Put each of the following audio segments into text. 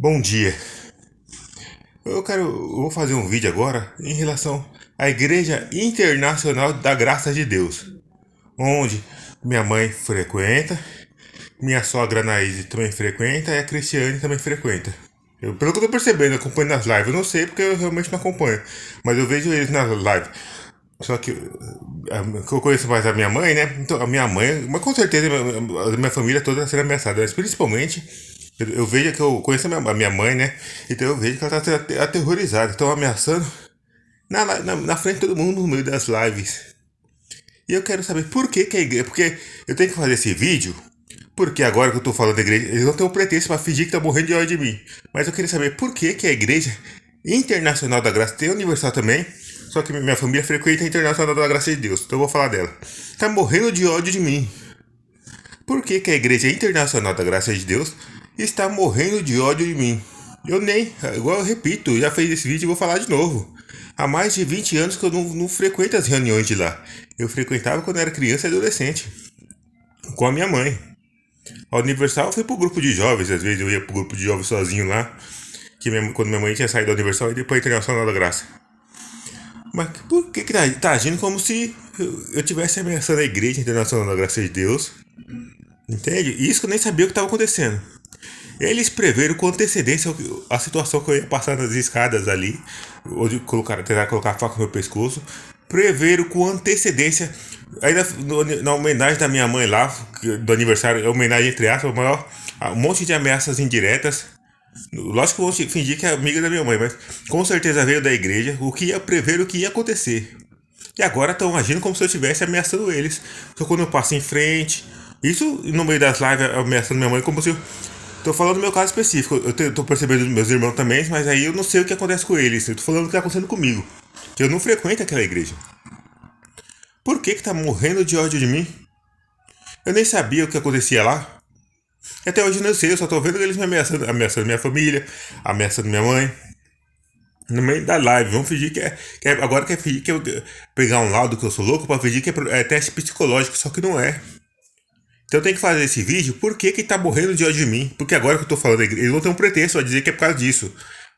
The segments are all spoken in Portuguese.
Bom dia. Eu vou fazer um vídeo agora em relação à Igreja Internacional da Graça de Deus, onde minha mãe frequenta, minha sogra Anaíse também frequenta e a Cristiane também frequenta. Pelo que eu tô percebendo, eu acompanho nas lives. Eu não sei porque eu realmente não acompanho, mas eu vejo eles nas lives. Só que eu conheço mais a minha mãe, né? Então, a minha mãe, mas com certeza a minha família toda está sendo ameaçada, mas principalmente eu vejo que eu conheço a minha mãe, né? Então eu vejo que ela está aterrorizada, estão ameaçando na frente de todo mundo no meio das lives. E eu quero saber por que a igreja. Porque eu tenho que fazer esse vídeo. Porque agora que eu tô falando da igreja, eles não têm um pretexto pra fingir que tá morrendo de ódio de mim. Mas eu queria saber por que a igreja Internacional da Graça tem universal também. Só que minha família frequenta a Internacional da Graça de Deus. Então eu vou falar dela. Tá morrendo de ódio de mim. Por que a igreja Internacional da Graça de Deus está morrendo de ódio de mim? Eu nem, igual eu repito, já fiz esse vídeo e vou falar de novo. Há mais de 20 anos que eu não frequento as reuniões de lá. Eu frequentava quando era criança e adolescente, com a minha mãe. A Universal eu fui pro grupo de jovens, às vezes eu ia pro grupo de jovens sozinho lá, quando minha mãe tinha saído da Universal e depois Internacional da Graça. Mas por que tá agindo como se eu tivesse ameaçando a Igreja Internacional da Graça de Deus? Entende? Isso que eu nem sabia o que estava acontecendo. Eles preveram com antecedência a situação que eu ia passar nas escadas ali, onde tentar colocar a faca no meu pescoço. Preveram com antecedência, ainda na homenagem da minha mãe lá, do aniversário, homenagem entre aspas, maior, um monte de ameaças indiretas. Lógico que eu vou fingir que é amiga da minha mãe, mas com certeza veio da igreja o que ia prever o que ia acontecer. E agora estão agindo como se eu estivesse ameaçando eles. Só quando eu passo em frente. Isso no meio das lives ameaçando minha mãe como se eu. Tô falando do meu caso específico. Tô percebendo dos meus irmãos também, mas aí eu não sei o que acontece com eles. Eu tô falando o que tá acontecendo comigo. Que eu não frequento aquela igreja. Por que tá morrendo de ódio de mim? Eu nem sabia o que acontecia lá. E até hoje eu não sei, eu só tô vendo eles me ameaçando minha família, ameaçando minha mãe. No meio da live, vamos fingir agora quer fingir que eu pegar um laudo que eu sou louco pra fingir que é teste psicológico, só que não é. Então eu tenho que fazer esse vídeo, por que tá morrendo de ódio de mim? Porque agora que eu tô falando, eles não tem um pretexto pra dizer que é por causa disso.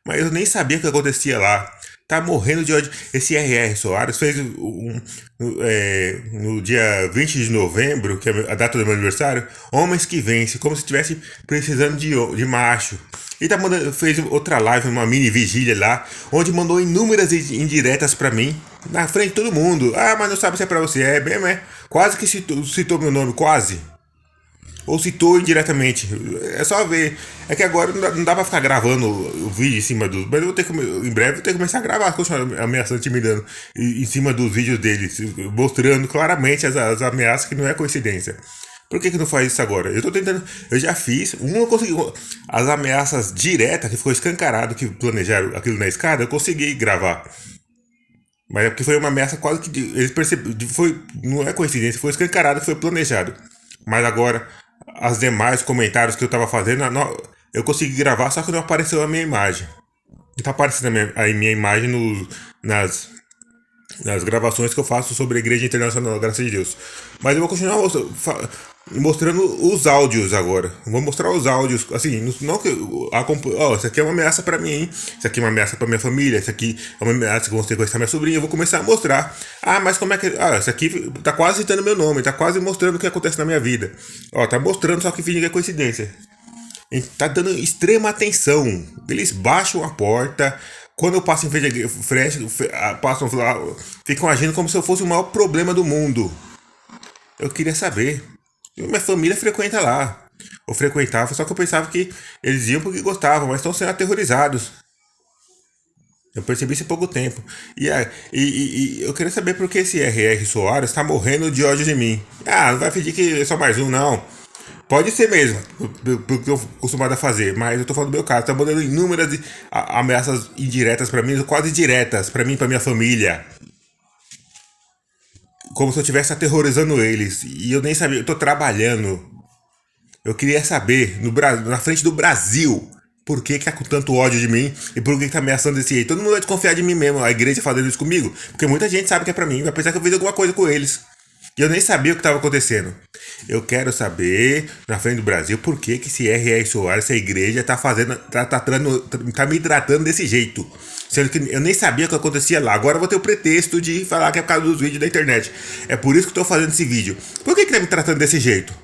Mas eu nem sabia o que acontecia lá. Tá morrendo de ódio. Esse R.R. Soares fez no dia 20 de novembro, que é a data do meu aniversário, Homens que Vencem, como se estivesse precisando de macho. E fez outra live, uma mini vigília lá, onde mandou inúmeras indiretas pra mim, na frente de todo mundo. Ah, mas não sabe se é pra você. É, bem, é. Quase que citou meu nome, quase. Ou citou indiretamente. É só ver. É que agora não dá pra ficar gravando o vídeo em cima dos. Mas eu vou ter que. Em breve eu vou ter que começar a gravar, continuar ameaçando, intimidando. Em cima dos vídeos deles. Mostrando claramente as ameaças que não é coincidência. Por que não faz isso agora? Eu tô tentando. Eu já fiz. Eu consegui. As ameaças diretas, que ficou escancarado, que planejaram aquilo na escada, eu consegui gravar. Mas é porque foi uma ameaça quase que. Eles perceberam. Não é coincidência, foi escancarado, foi planejado. Mas agora, as demais comentários que eu tava fazendo, eu consegui gravar, só que não apareceu a minha imagem. Não tá aparecendo a minha imagem nas gravações que eu faço sobre a Igreja Internacional, graças a Deus. Mas eu vou continuar mostrando os áudios agora. Vou mostrar os áudios, assim, não que isso aqui é uma ameaça pra mim, hein? Isso aqui é uma ameaça pra minha família, isso aqui é uma ameaça que eu vou sequestrar minha sobrinha. Eu vou começar a mostrar. Ah, mas como é que. Ah, isso aqui tá quase citando meu nome, tá quase mostrando o que acontece na minha vida. Ó, tá mostrando, só que finge que é coincidência. Tá dando extrema atenção. Eles baixam a porta. Quando eu passo em frente, passam lá, ficam agindo como se eu fosse o maior problema do mundo. Eu queria saber. Minha família frequenta lá. Ou frequentava, só que eu pensava que eles iam porque gostavam, mas estão sendo aterrorizados. Eu percebi isso há pouco tempo. E eu queria saber por que esse R.R. Soares está morrendo de ódio de mim. Ah, não vai fingir que é só mais um, não. Pode ser mesmo, pelo que eu acostumado a fazer, mas eu tô falando do meu caso. Tá mandando inúmeras ameaças indiretas pra mim, quase diretas pra mim e pra minha família. Como se eu estivesse aterrorizando eles. E eu nem sabia, eu tô trabalhando. Eu queria saber, na frente do Brasil, por que tá com tanto ódio de mim e por que tá ameaçando desse jeito. Todo mundo vai desconfiar de mim mesmo, a igreja fazendo isso comigo. Porque muita gente sabe que é pra mim, vai pensar que eu fiz alguma coisa com eles. E eu nem sabia o que estava acontecendo. Eu quero saber, na frente do Brasil, por que esse R.R. Soares, essa igreja, tá me tratando desse jeito. Sendo que eu nem sabia o que acontecia lá. Agora eu vou ter o pretexto de falar que é por causa dos vídeos da internet. É por isso que eu tô fazendo esse vídeo. Por que tá me tratando desse jeito?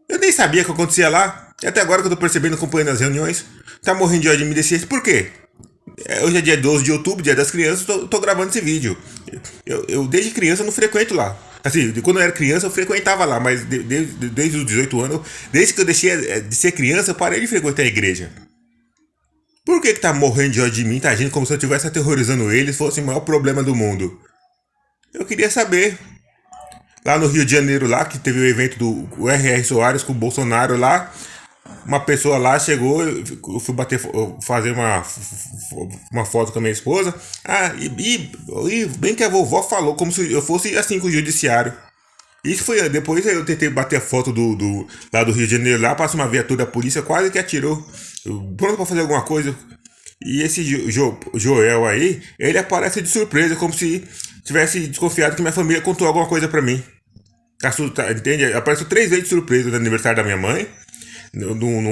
Eu nem sabia o que acontecia lá. E até agora que eu tô percebendo, acompanhando as reuniões. Tá morrendo de ódio de mim desse jeito. Por quê? Hoje é dia 12 de outubro, dia das crianças, tô gravando esse vídeo. Eu desde criança não frequento lá. Assim, quando eu era criança eu frequentava lá, mas desde os 18 anos, desde que eu deixei de ser criança, eu parei de frequentar a igreja. Por que tá morrendo de ódio de mim, tá agindo como se eu estivesse aterrorizando eles, fosse o maior problema do mundo? Eu queria saber. Lá no Rio de Janeiro, lá, que teve o evento do R.R. Soares com o Bolsonaro lá, uma pessoa lá chegou, eu fui fazer uma foto com a minha esposa. E bem que a vovó falou como se eu fosse assim com o judiciário. Isso foi, depois eu tentei bater a foto lá do Rio de Janeiro, lá passa uma viatura da polícia, quase que atirou, pronto pra fazer alguma coisa. E esse Joel aí, ele aparece de surpresa, como se tivesse desconfiado que minha família contou alguma coisa pra mim. Entende? Apareceu 3 vezes de surpresa no aniversário da minha mãe,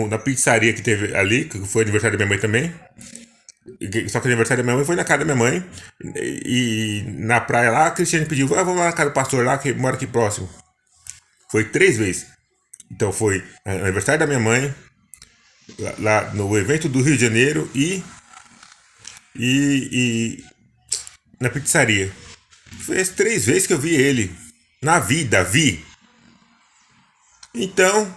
na pizzaria que teve ali, que foi aniversário da minha mãe também. Só que o aniversário da minha mãe foi na casa da minha mãe. E na praia lá, a Cristiane pediu: vamos lá na casa do pastor lá, que mora aqui próximo. Foi 3 vezes. Então foi aniversário da minha mãe, lá no evento do Rio de Janeiro e na pizzaria. Foi as 3 vezes que eu vi ele. Na vida, vi. Então,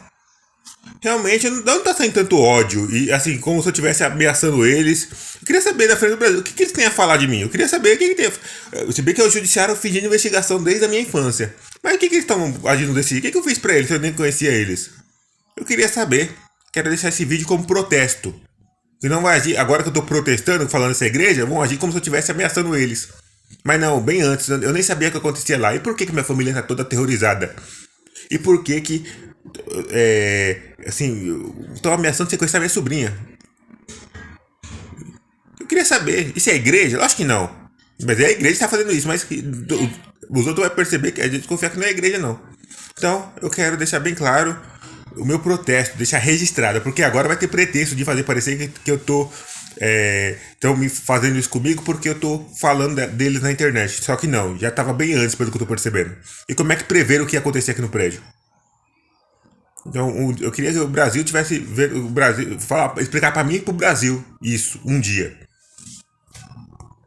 realmente, não tá saindo tanto ódio. E assim, como se eu estivesse ameaçando eles. Eu queria saber na frente do Brasil, o que eles têm a falar de mim? Eu queria saber o que tem. Se bem que é o judiciário fingindo investigação desde a minha infância. Mas o que eles estão agindo desse? O que eu fiz pra eles se eu nem conhecia eles? Eu queria saber. Quero deixar esse vídeo como protesto. Se não vai agir, agora que eu tô protestando, falando essa igreja, vão agir como se eu estivesse ameaçando eles. Mas não, bem antes, eu nem sabia o que acontecia lá. E por que minha família tá toda aterrorizada? E por que assim, estão ameaçando sequestrar minha sobrinha? Eu queria saber, isso é a igreja? Lógico que não. Mas é a igreja que está fazendo isso, mas os outros vão perceber que a gente confia que não é a igreja, não. Então, eu quero deixar bem claro o meu protesto, deixar registrado, porque agora vai ter pretexto de fazer parecer que eu tô estão me fazendo isso comigo porque eu tô falando deles na internet. Só que não, já tava bem antes, pelo que eu tô percebendo. E como é que preveram o que ia acontecer aqui no prédio? Então, eu queria que o Brasil tivesse. O Brasil, explicar pra mim e pro Brasil isso, um dia.